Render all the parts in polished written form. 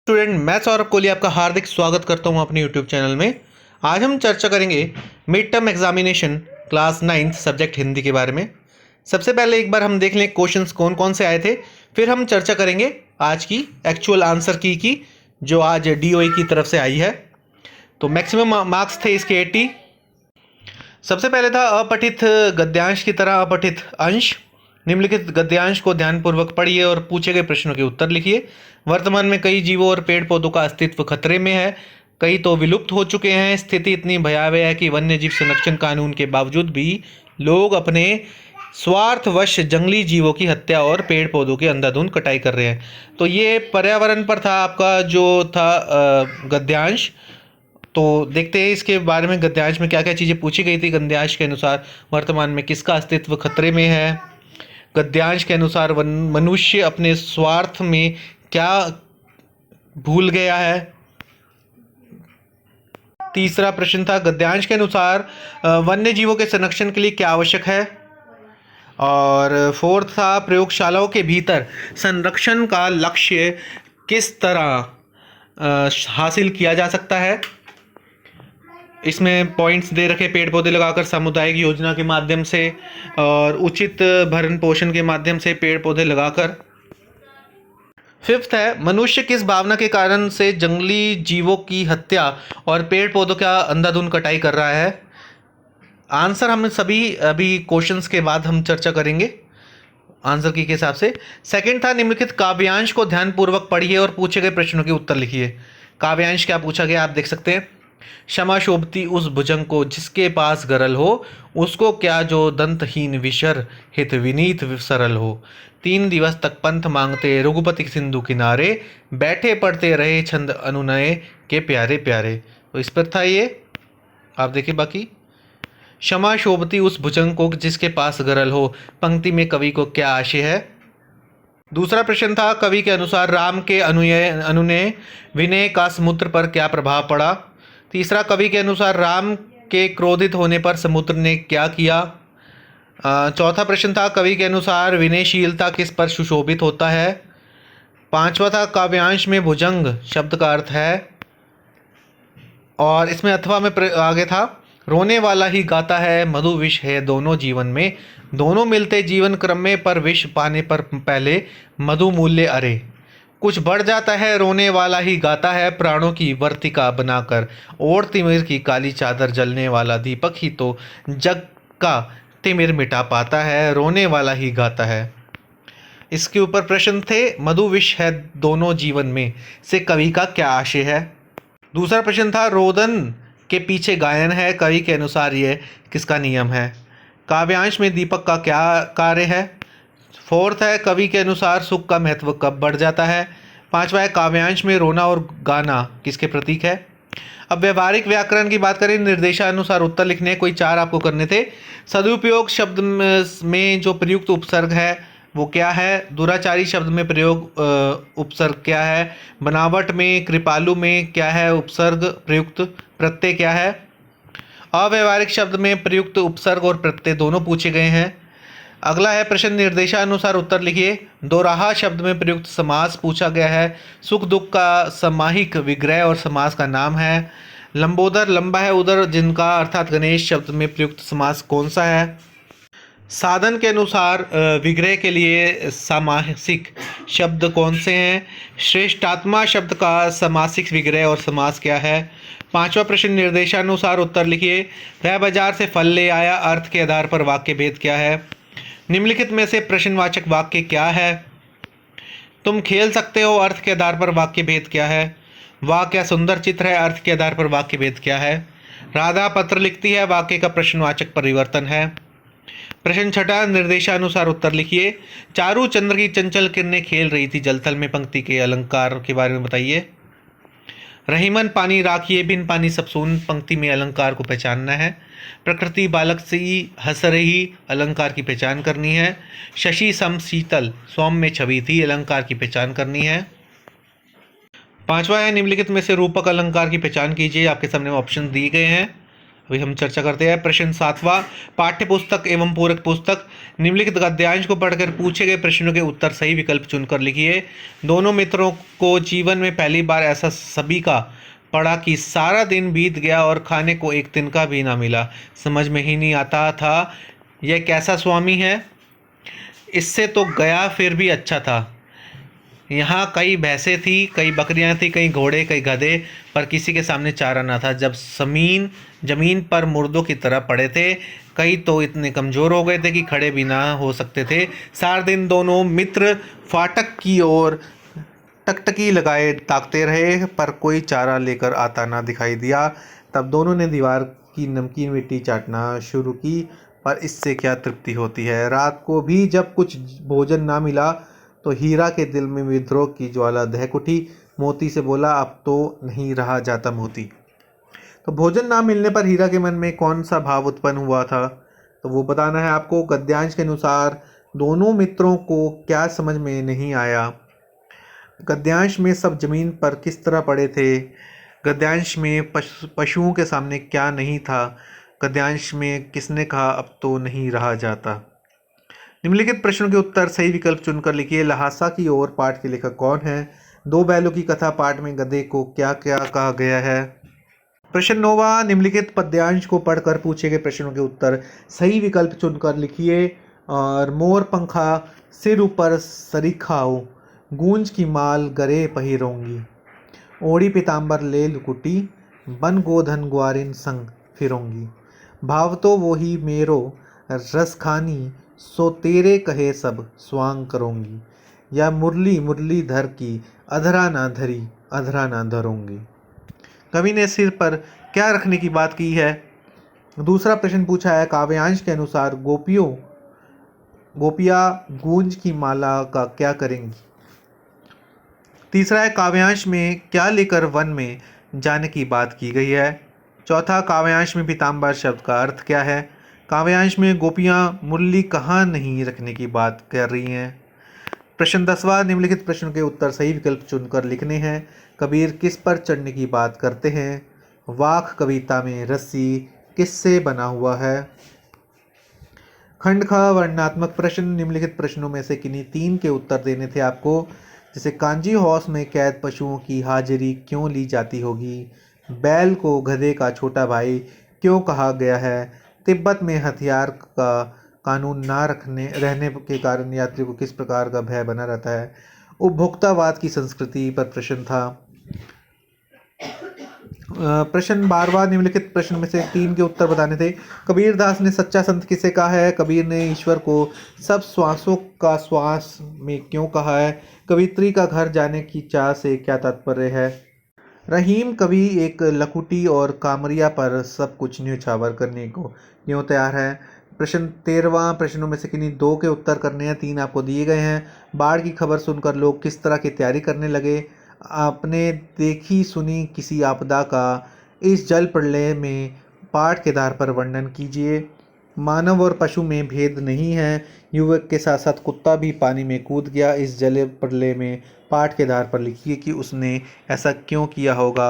Student, मैं सौरभ कोहली आपका हार्दिक स्वागत करता हूं अपने यूट्यूब चैनल में। आज हम चर्चा करेंगे mid term examination class 9 subject Hindi के बारे में। सबसे पहले एक बार हम देख लें क्वेश्चंस कौन कौन से आए थे, फिर हम चर्चा करेंगे आज की एक्चुअल आंसर की जो आज डीओई की तरफ से आई है। तो मैक्सिमम मार्क्स थे इसके 80। सबसे पहले था अपठित गद्यांश की तरह अपठित अंश। निम्नलिखित गद्यांश को ध्यानपूर्वक पढ़िए और पूछे गए प्रश्नों के उत्तर लिखिए। वर्तमान में कई जीवों और पेड़ पौधों का अस्तित्व खतरे में है, कई तो विलुप्त हो चुके हैं। स्थिति इतनी भयावह है कि वन्य जीव संरक्षण कानून के बावजूद भी लोग अपने स्वार्थवश जंगली जीवों की हत्या और पेड़ पौधों की अंधाधुंध कटाई कर रहे हैं। तो ये पर्यावरण पर था आपका जो था गद्यांश। तो देखते हैं इसके बारे में गद्यांश में क्या क्या चीज़ें पूछी गई थी। गद्यांश के अनुसार वर्तमान में किसका अस्तित्व खतरे में है। गद्यांश के अनुसार मनुष्य अपने स्वार्थ में क्या भूल गया है। तीसरा प्रश्न था गद्यांश के अनुसार वन्य जीवों के संरक्षण के लिए क्या आवश्यक है। और फोर्थ था प्रयोगशालाओं के भीतर संरक्षण का लक्ष्य किस तरह हासिल किया जा सकता है। इसमें पॉइंट्स दे रखे, पेड़ पौधे लगाकर, सामुदायिक योजना के माध्यम से और उचित भरण पोषण के माध्यम से पेड़ पौधे लगाकर। फिफ्थ है मनुष्य किस भावना के कारण से जंगली जीवों की हत्या और पेड़ पौधों का अंधाधुंध कटाई कर रहा है। आंसर हम सभी अभी क्वेश्चंस के बाद हम चर्चा करेंगे आंसर की के हिसाब से। सेकंड था निम्नलिखित काव्यांश को ध्यानपूर्वक पढ़िए और पूछे गए प्रश्नों के उत्तर लिखिए। काव्यांश क्या पूछा गया आप देख सकते हैं। क्षमा शोभती उस भुजंग को जिसके पास गरल हो, उसको क्या जो दंतहीन विशर हित विनीत सरल हो। 3 दिवस तक पंथ मांगते रघुपति सिंधु किनारे, बैठे पढ़ते रहे छंद अनुनय के प्यारे प्यारे। तो इस पर था ये, आप देखिए बाकी। क्षमा शोभती उस भुजंग को जिसके पास गरल हो, पंक्ति में कवि को क्या आशय है। दूसरा प्रश्न था कवि के अनुसार राम के अनुनय विनय का समुद्र पर क्या प्रभाव पड़ा। तीसरा कवि के अनुसार राम के क्रोधित होने पर समुद्र ने क्या किया। चौथा प्रश्न था कवि के अनुसार विनयशीलता किस पर सुशोभित होता है। पांचवा था काव्यांश में भुजंग शब्द का अर्थ है। और इसमें अथवा में आगे था रोने वाला ही गाता है, मधु विष है दोनों जीवन में, दोनों मिलते जीवन क्रम में, पर विष पाने पर पहले मधु मूल्य अरे। कुछ बढ़ जाता है रोने वाला ही गाता है, प्राणों की वर्तिका बनाकर, और तिमिर की काली चादर जलने वाला दीपक ही तो जग का तिमिर मिटा पाता है, रोने वाला ही गाता है। इसके ऊपर प्रश्न थे मधु विष है दोनों जीवन में से कवि का क्या आशय है। दूसरा प्रश्न था रोदन के पीछे गायन है, कवि के अनुसार ये किसका नियम है। काव्यांश में दीपक का क्या कार्य है। फोर्थ है कवि के अनुसार सुख का महत्व कब बढ़ जाता है। पांचवा है काव्यांश में रोना और गाना किसके प्रतीक है। अब व्यवहारिक व्याकरण की बात करें, निर्देशानुसार उत्तर लिखने कोई 4 आपको करने थे। सदुपयोग शब्द में जो प्रयुक्त उपसर्ग है वो क्या है। दुराचारी शब्द में प्रयोग उपसर्ग क्या है। बनावट में कृपालु में क्या है उपसर्ग प्रयुक्त प्रत्यय क्या है। अव्यवहारिक शब्द में प्रयुक्त उपसर्ग और प्रत्यय दोनों पूछे गए हैं। अगला है प्रश्न निर्देशानुसार उत्तर लिखिए। दोराहा शब्द में प्रयुक्त समास पूछा गया है। सुख दुख का सामाहिक विग्रह और समास का नाम है। लंबोदर लंबा है उदर जिनका अर्थात गणेश शब्द में प्रयुक्त समास कौन सा है। साधन के अनुसार विग्रह के लिए सामासिक शब्द कौन से हैं। श्रेष्ठात्मा शब्द का समासिक विग्रह और समास क्या है। पांचवा प्रश्न निर्देशानुसार उत्तर लिखिए। वह बाजार से फल ले आया अर्थ के आधार पर वाक्य भेद क्या है। निम्नलिखित में से प्रश्नवाचक वाक्य क्या है। तुम खेल सकते हो अर्थ के आधार पर वाक्य भेद क्या है। वाह क्या सुंदर चित्र है अर्थ के आधार पर वाक्य भेद क्या है। राधा पत्र लिखती है वाक्य का प्रश्नवाचक परिवर्तन है। प्रश्न छठा निर्देशानुसार उत्तर लिखिए। चारू चंद्र की चंचल किरणें खेल रही थी जलथल में, पंक्ति के अलंकार के बारे में बताइए। रहीमन पानी राखिए बिन पानी सब सून, पंक्ति में अलंकार को पहचानना है। प्रकृति बालक सी हंस रही अलंकार की पहचान करनी है। शशि सम शीतल सौम्य में छवि थी अलंकार की पहचान करनी है। पांचवा है निम्नलिखित में से रूपक अलंकार की पहचान कीजिए। आपके सामने ऑप्शन दिए गए हैं। अभी हम चर्चा करते हैं। प्रश्न 7वां, पाठ्य पुस्तक एवं पूरक पुस्तक। निम्नलिखित गद्यांश को पढ़कर पूछे गए प्रश्नों के उत्तर सही विकल्प चुनकर लिखिए। दोनों मित्रों को जीवन में पहली बार ऐसा सभी का पड़ा कि सारा दिन बीत गया और खाने को एक तिनका भी ना मिला। समझ में ही नहीं आता था यह कैसा स्वामी है, इससे तो गया फिर भी अच्छा था। यहाँ कई भैंसें थी, कई बकरियाँ थी, कई घोड़े, कई गधे, पर किसी के सामने चारा ना था। जब जमीन पर मुर्दों की तरह पड़े थे, कई तो इतने कमज़ोर हो गए थे कि खड़े भी ना हो सकते थे। सारा दिन दोनों मित्र फाटक की ओर टकटकी लगाए ताकते रहे, पर कोई चारा लेकर आता ना दिखाई दिया। तब दोनों ने दीवार की नमकीन मिट्टी चाटना शुरू की, पर इससे क्या तृप्ति होती है। रात को भी जब कुछ भोजन ना मिला तो हीरा के दिल में विद्रोह की ज्वाला दहक उठी। मोती से बोला, अब तो नहीं रहा जाता मोती। तो भोजन ना मिलने पर हीरा के मन में कौन सा भाव उत्पन्न हुआ था, तो वो बताना है आपको। गद्यांश के अनुसार दोनों मित्रों को क्या समझ में नहीं आया। गद्यांश में सब जमीन पर किस तरह पड़े थे। गद्यांश में पशुओं के सामने क्या नहीं था। गद्यांश में किसने कहा अब तो नहीं रहा जाता। निम्नलिखित प्रश्नों के उत्तर सही विकल्प चुनकर लिखिए। लहासा की ओर पाठ के लेखक कौन है। दो बैलों की कथा पाठ में गधे को क्या क्या कहा गया है। प्रश्न 9वां, निम्नलिखित पद्यांश को पढ़कर पूछे गए प्रश्नों के उत्तर सही विकल्प चुनकर लिखिए। और मोर पंखा सिर ऊपर सरीखाओ, गूंज की माल गरे पहिरोंगी, ओढ़ी पीताम्बर ले लुकुटी, बन गोधन ग्वारिन संग फिरोंगी। भाव तो वो ही मेरो रस खानी, सो तेरे कहे सब स्वांग करूंगी, या मुरली मुरली धर की, अधरा ना धरी अधरा ना धरूंगी। कवि ने सिर पर क्या रखने की बात की है। दूसरा प्रश्न पूछा है, काव्यांश के अनुसार गोपियां गूंज की माला का क्या करेंगी। तीसरा है, काव्यांश में क्या लेकर वन में जाने की बात की गई है। चौथा, काव्यांश में पीताम्बर शब्द का अर्थ क्या है। काव्यांश में गोपियां मुरली कहाँ नहीं रखने की बात कर रही हैं। प्रश्न 10वां, निम्नलिखित प्रश्नों के उत्तर सही विकल्प चुनकर लिखने हैं। कबीर किस पर चढ़ने की बात करते हैं। वाक कविता में रस्सी किससे बना हुआ है। खंड ख, वर्णनात्मक प्रश्न। निम्नलिखित प्रश्नों में से किन्हीं तीन के उत्तर देने थे आपको। जैसे कांजी हाउस में कैद पशुओं की हाजिरी क्यों ली जाती होगी। बैल को गधे का छोटा भाई क्यों कहा गया है। तिब्बत में हथियार का कानून ना रहने के कारण यात्री को किस प्रकार का भय बना रहता है। उपभोक्तावाद की संस्कृति पर प्रश्न था। प्रश्न 12वां, निम्नलिखित प्रश्न में से तीन के उत्तर बताने थे। कबीर दास ने सच्चा संत किसे कहा है। कबीर ने ईश्वर को सब श्वासों का श्वास में क्यों कहा है। कवित्री का घर जाने की चाह से क्या तात्पर्य है। रहीम कवि एक लकुटी और कामरिया पर सब कुछ न्यौछावर करने को क्यों तैयार है। प्रश्न 13वां, प्रश्नों में से किन्हीं दो के उत्तर करने हैं। तीन आपको दिए गए हैं। बाढ़ की खबर सुनकर लोग किस तरह की तैयारी करने लगे। आपने देखी सुनी किसी आपदा का इस जल प्रलय में पाठ के आधार पर वर्णन कीजिए। मानव और पशु में भेद नहीं है। युवक के साथ साथ कुत्ता भी पानी में कूद गया इस जल प्रलय में। पाठ के आधार पर लिखिए कि उसने ऐसा क्यों किया होगा।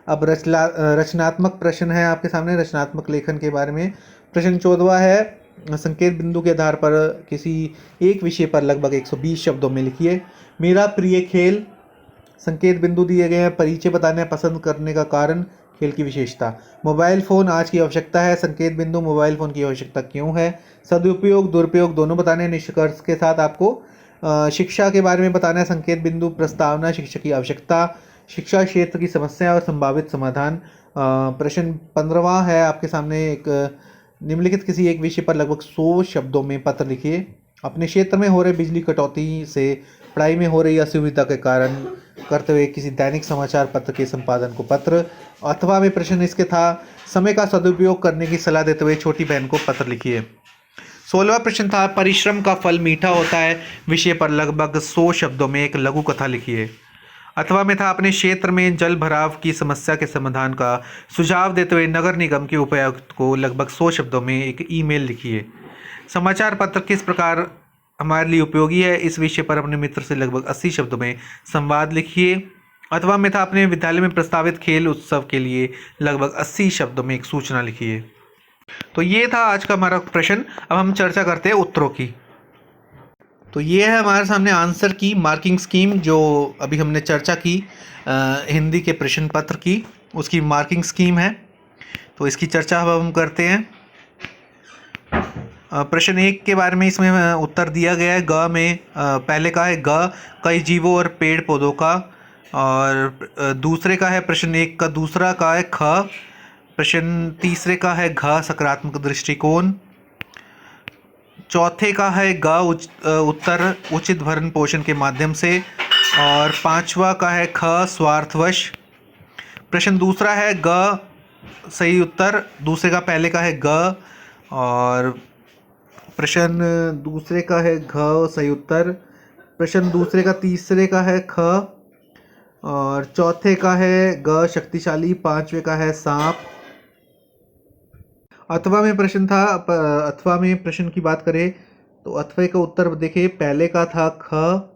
अब रचनात्मक प्रश्न है आपके सामने, रचनात्मक लेखन के बारे में। प्रश्न 14वां है, संकेत बिंदु के आधार पर किसी एक विषय पर लगभग 120 शब्दों में लिखिए। मेरा प्रिय खेल। संकेत बिंदु दिए गए हैं। परिचय बताने पसंद करने का कारण, खेल की विशेषता। मोबाइल फ़ोन आज की आवश्यकता है। संकेत बिंदु मोबाइल फ़ोन की आवश्यकता क्यों है। सदुपयोग दुरुपयोग दोनों बताने हैं। निष्कर्ष के साथ आपको शिक्षा के बारे में बताना है। संकेत बिंदु प्रस्तावना, शिक्षा की आवश्यकता, शिक्षा क्षेत्र की समस्या और संभावित समाधान। प्रश्न 15वां है आपके सामने। एक निम्नलिखित किसी एक विषय पर लगभग 100 शब्दों में पत्र लिखिए। अपने क्षेत्र में हो रहे बिजली कटौती से पढ़ाई में हो रही असुविधा के कारण करते हुए किसी दैनिक समाचार पत्र के संपादन को पत्र। अथवा में प्रश्न इसके था, समय का सदुपयोग करने की सलाह देते हुए छोटी बहन को पत्र लिखिए। 16वां प्रश्न था, परिश्रम का फल मीठा होता है विषय पर लगभग 100 शब्दों में एक लघु कथा लिखिए। अथवा में था, अपने क्षेत्र में जल भराव की समस्या के समाधान का सुझाव देते हुए नगर निगम के उपायुक्त को लगभग 100 शब्दों में एक ईमेल लिखिए। समाचार पत्र किस प्रकार हमारे लिए उपयोगी है इस विषय पर अपने मित्र से लगभग 80 शब्दों में संवाद लिखिए। अथवा में था अपने विद्यालय में प्रस्तावित खेल उत्सव के लिए लगभग 80 शब्दों में एक सूचना लिखिए। तो ये था आज का हमारा प्रश्न। अब हम चर्चा करते हैं उत्तरों की। तो ये है हमारे सामने आंसर की मार्किंग स्कीम जो अभी हमने चर्चा की हिंदी के प्रश्न पत्र की, उसकी मार्किंग स्कीम है। तो इसकी चर्चा अब हम करते हैं। प्रश्न 1 के बारे में इसमें उत्तर दिया गया है। ग में पहले का है ग कई जीवों और पेड़ पौधों का, और दूसरे का है प्रश्न 1 का दूसरा का है ख, प्रश्न तीसरे का है घ सकारात्मक दृष्टिकोण, चौथे का है ग उत्तर उचित भरण पोषण के माध्यम से, और पांचवा का है ख स्वार्थवश। प्रश्न दूसरा है ग सही उत्तर, दूसरे का पहले का है ग, और प्रश्न दूसरे का है घ सही उत्तर, प्रश्न दूसरे का तीसरे का है ख, और चौथे का है ग शक्तिशाली, पांचवे का है सांप। अथवा में प्रश्न था। अथवा में प्रश्न की बात करें तो अथवा का उत्तर देखिए, पहले का था ख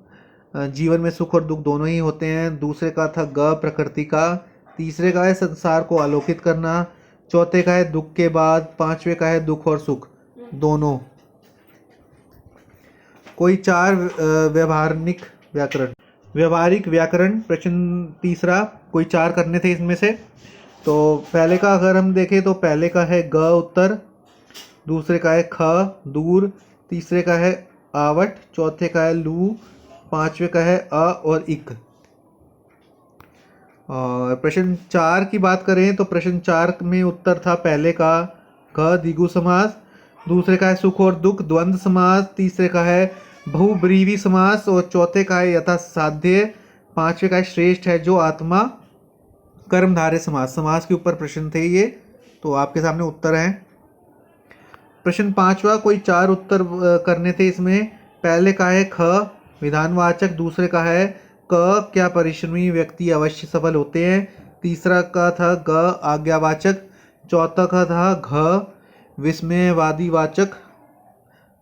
जीवन में सुख और दुख दोनों ही होते हैं, दूसरे का था ग प्रकृति का, तीसरे का है संसार को आलोकित करना, चौथे का है दुख के बाद, पांचवे का है दुख और सुख दोनों। कोई चार व्यवहारिक व्याकरण प्रश्न तीसरा, कोई चार करने थे इसमें से। तो पहले का अगर हम देखें तो पहले का है ग उत्तर, दूसरे का है ख दूर, तीसरे का है आवट, चौथे का है लू, पांचवे का है अ और इक। और प्रश्न 4 की बात करें तो प्रश्न 4 में उत्तर था पहले का ग द्विगु समास, दूसरे का है सुख और दुख द्वंद्व समास, तीसरे का है बहुब्रीहि समास, और चौथे का है यथा साध्य, पांचवे का है श्रेष्ठ है जो आत्मा, कर्मधारय समास। समास के ऊपर प्रश्न थे ये, तो आपके सामने उत्तर हैं। प्रश्न 5वां, कोई चार उत्तर करने थे इसमें। पहले का है ख विधानवाचक, दूसरे का है क क्या परिश्रमी व्यक्ति अवश्य सफल होते हैं, तीसरा का था ग आज्ञावाचक, चौथा का था घ विस्मयवादी वाचक,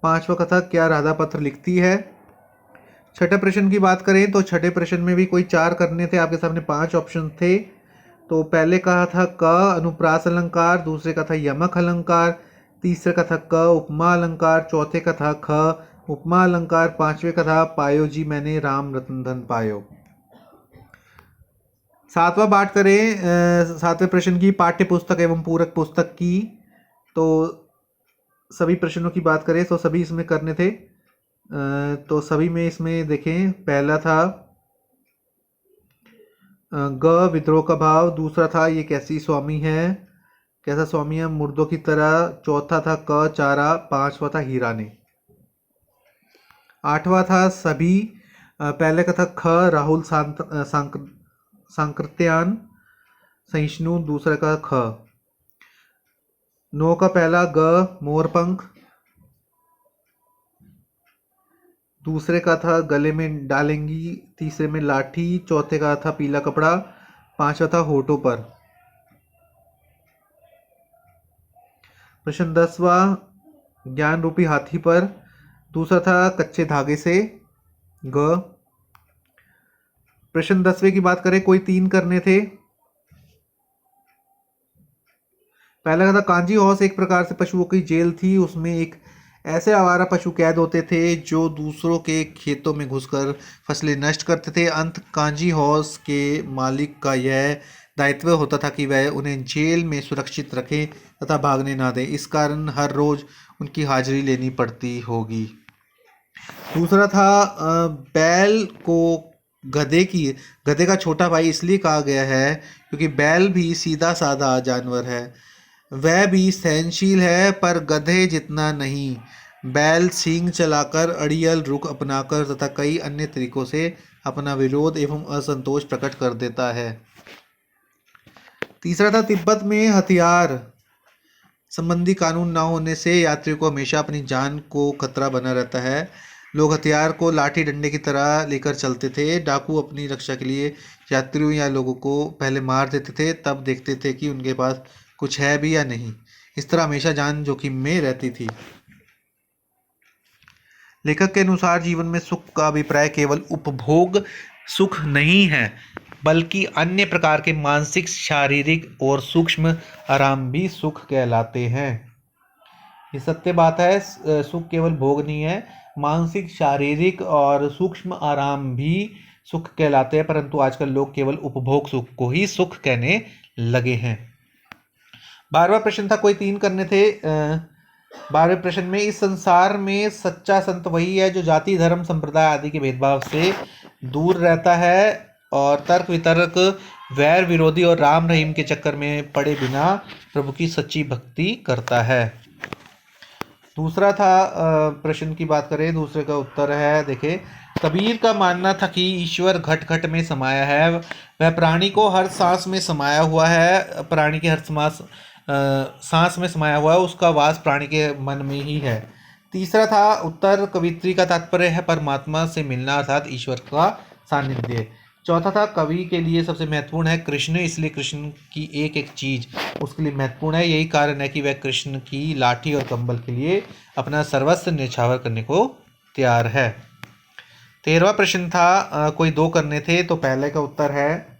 पांचवा का था क्या राधा पत्र लिखती है। छठे प्रश्न की बात करें तो छठे प्रश्न में भी कोई चार करने थे, आपके सामने 5 ऑप्शन थे। तो पहले का था क अनुप्रास अलंकार, दूसरे का था यमक अलंकार, तीसरे का था क उपमा अलंकार, चौथे का था ख उपमा अलंकार, पांचवे का था पायो जी मैंने राम रतन धन पायो। सातवां बात करें सातवें प्रश्न की पाठ्य पुस्तक एवं पूरक पुस्तक की, तो सभी प्रश्नों की बात करें तो सभी इसमें करने थे। तो सभी में इसमें देखें, पहला था ग विद्रोह का भाव, दूसरा था ये कैसी स्वामी है, कैसा स्वामी है मुर्दों की तरह, चौथा था क चारा, पांचवा था हीरा ने। आठवां था सभी, पहले का था ख राहुल सांकृत्यान सहिष्णु, दूसरा का ख। नौ का पहला ग मोरपंख, दूसरे का था गले में डालेंगी, तीसरे में लाठी, चौथे का था पीला कपड़ा, पांचवा था होठों पर। प्रश्न 10वां ज्ञान रूपी हाथी पर, दूसरा था कच्चे धागे से ग। प्रश्न 10वें की बात करें, कोई 3 करने थे। पहला का था कांजी हाउस एक प्रकार से पशुओं की जेल थी, उसमें एक ऐसे आवारा पशु कैद होते थे जो दूसरों के खेतों में घुसकर फसलें नष्ट करते थे। अंत कांजी हाउस के मालिक का यह दायित्व होता था कि वह उन्हें जेल में सुरक्षित रखें तथा भागने ना दें, इस कारण हर रोज उनकी हाजिरी लेनी पड़ती होगी। दूसरा था बैल को गधे का छोटा भाई इसलिए कहा गया है क्योंकि बैल भी सीधा साधा जानवर है, वह भी सहनशील है पर गधे जितना नहीं। बैल सींग चलाकर, अड़ियल रुख अपनाकर तथा कई अन्य तरीकों से अपना विरोध एवं असंतोष प्रकट कर देता है। तीसरा था तिब्बत में हथियार संबंधी कानून न होने से यात्रियों को हमेशा अपनी जान को खतरा बना रहता है। लोग हथियार को लाठी डंडे की तरह लेकर चलते थे। डाकू अपनी रक्षा के लिए यात्रियों या लोगों को पहले मार देते थे, तब देखते थे कि उनके पास कुछ है भी या नहीं। इस तरह हमेशा जान जोखिम में रहती थी। लेखक के अनुसार जीवन में सुख का अभिप्राय केवल उपभोग सुख नहीं है, बल्कि अन्य प्रकार के मानसिक, शारीरिक और सूक्ष्म आराम भी सुख कहलाते हैं। ये सत्य बात है। सुख केवल भोग नहीं है, मानसिक, शारीरिक और सूक्ष्म आराम भी सुख कहलाते हैं, परंतु आजकल लोग केवल उपभोग सुख को ही सुख कहने लगे हैं। 12वां प्रश्न था, कोई 3 करने थे। 12वें प्रश्न में, इस संसार में सच्चा संत वही है जो जाति, धर्म, संप्रदाय आदि के भेदभाव से दूर रहता है और तर्क वितर्क, वैर विरोधी और राम रहीम के चक्कर में पड़े बिना प्रभु की सच्ची भक्ति करता है। दूसरा था, प्रश्न की बात करें, दूसरे का उत्तर है, देखें, कबीर का मानना था कि ईश्वर घट घट में समाया है, वह प्राणी को हर सांस में समाया हुआ है, प्राणी के हर सांस में समाया हुआ है, उसका वास प्राणी के मन में ही है। तीसरा था उत्तर, कवित्री का तात्पर्य है परमात्मा से मिलना अर्थात ईश्वर का सानिध्य। चौथा था, कवि के लिए सबसे महत्वपूर्ण है कृष्ण, इसलिए कृष्ण की एक एक चीज उसके लिए महत्वपूर्ण है, यही कारण है कि वह कृष्ण की लाठी और कंबल के लिए अपना सर्वस्व न्यौछावर करने को तैयार है। 13वां प्रश्न था, कोई 2 करने थे, तो पहले का उत्तर है,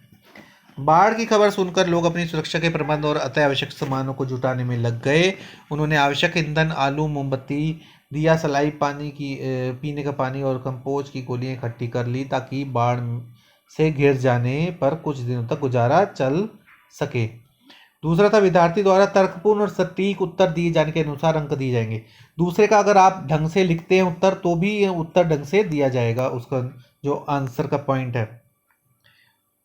बाढ़ की खबर सुनकर लोग अपनी सुरक्षा के प्रबंध और अति आवश्यक सामानों को जुटाने में लग गए। उन्होंने आवश्यक ईंधन, आलू, मोमबत्ती, दिया, सलाई, पानी की पीने का पानी और कंपोज की गोलियां इकट्ठी कर ली ताकि बाढ़ से घिर जाने पर कुछ दिनों तक गुजारा चल सके। दूसरा था, विद्यार्थी द्वारा तर्कपूर्ण और सटीक उत्तर दिए जाने के अनुसार अंक दिए जाएंगे। दूसरे का अगर आप ढंग से लिखते हैं उत्तर तो भी उत्तर ढंग से दिया जाएगा, उसका जो आंसर का पॉइंट है।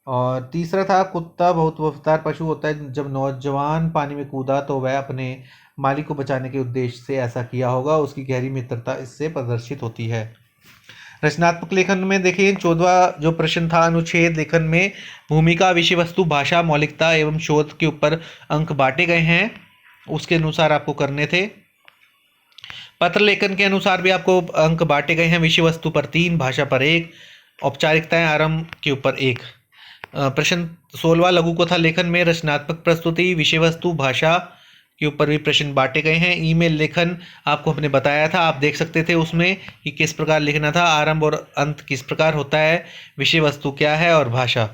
और तीसरा था, कुत्ता बहुत वफादार पशु होता है, जब नौजवान पानी में कूदा तो वह अपने मालिक को बचाने के उद्देश्य से ऐसा किया होगा, उसकी गहरी मित्रता इससे प्रदर्शित होती है। रचनात्मक लेखन में देखिए, 14वां जो प्रश्न था, अनुच्छेद लेखन में भूमिका, विषय वस्तु, भाषा, मौलिकता एवं शोध के ऊपर अंक बांटे गए हैं, उसके अनुसार आपको करने थे। पत्र लेखन के अनुसार भी आपको अंक बांटे गए हैं, विषय वस्तु पर 3, भाषा पर 1, औपचारिकताएं आरंभ के ऊपर 1। प्रश्न 16वां लघु कथा लेखन में रचनात्मक प्रस्तुति, विषय वस्तु, भाषा के ऊपर भी प्रश्न बांटे गए हैं। ईमेल लेखन आपको हमने बताया था, आप देख सकते थे उसमें कि किस प्रकार लिखना था, आरंभ और अंत किस प्रकार होता है, विषय वस्तु क्या है और भाषा।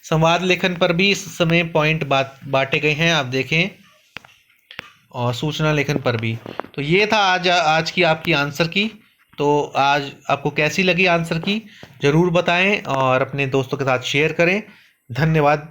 संवाद लेखन पर भी इस समय पॉइंट बांटे गए हैं, आप देखें, और सूचना लेखन पर भी। तो ये था आज की आपकी आंसर की। तो आज आपको कैसी लगी आंसर की ज़रूर बताएं और अपने दोस्तों के साथ शेयर करें। धन्यवाद।